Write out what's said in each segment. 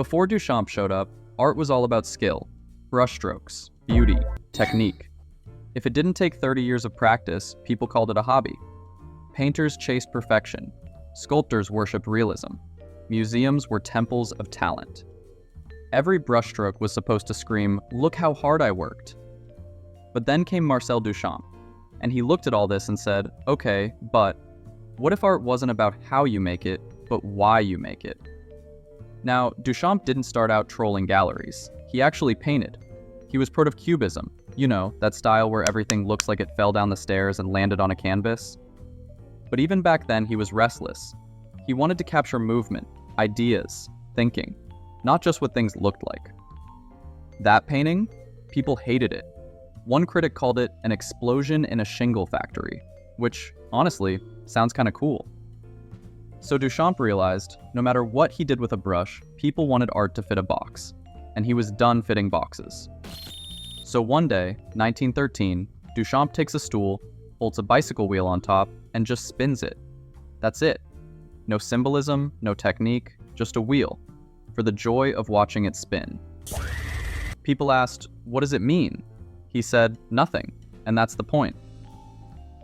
Before Duchamp showed up, art was all about skill, brushstrokes, beauty, technique. If it didn't take 30 years of practice, people called it a hobby. Painters chased perfection. Sculptors worshipped realism. Museums were temples of talent. Every brushstroke was supposed to scream, "Look how hard I worked." But then came Marcel Duchamp, and he looked at all this and said, okay, but what if art wasn't about how you make it, but why you make it? Now, Duchamp didn't start out trolling galleries. He actually painted. He was part of Cubism, you know, that style where everything looks like it fell down the stairs and landed on a canvas. But even back then, he was restless. He wanted to capture movement, ideas, thinking, not just what things looked like. That painting, people hated it. One critic called it an explosion in a shingle factory, which, honestly, sounds kinda cool. So Duchamp realized, no matter what he did with a brush, people wanted art to fit a box, and he was done fitting boxes. So one day, 1913, Duchamp takes a stool, bolts a bicycle wheel on top, and just spins it. That's it. No symbolism, no technique, just a wheel, for the joy of watching it spin. People asked, what does it mean? He said, nothing, and that's the point.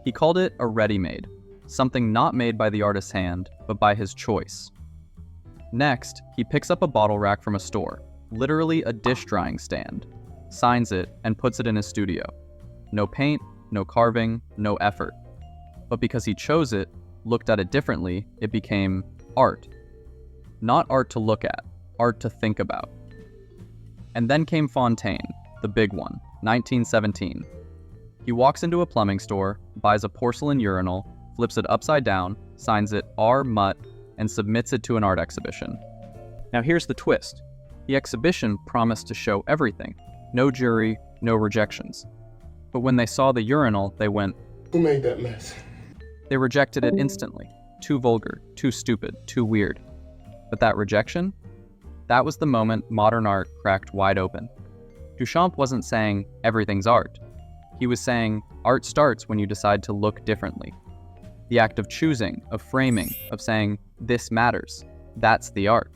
He called it a ready-made, something not made by the artist's hand, but by his choice. Next, he picks up a bottle rack from a store, literally a dish drying stand, signs it, and puts it in his studio. No paint, no carving, no effort. But because he chose it, looked at it differently, it became art. Not art to look at, art to think about. And then came Fontaine, the big one, 1917. He walks into a plumbing store, buys a porcelain urinal, flips it upside down, signs it R. Mutt, and submits it to an art exhibition. Now here's the twist. The exhibition promised to show everything. No jury, no rejections. But when they saw the urinal, they went, "Who made that mess?" They rejected it instantly. Too vulgar, too stupid, too weird. But that rejection? That was the moment modern art cracked wide open. Duchamp wasn't saying everything's art. He was saying art starts when you decide to look differently. The act of choosing, of framing, of saying this matters, that's the art.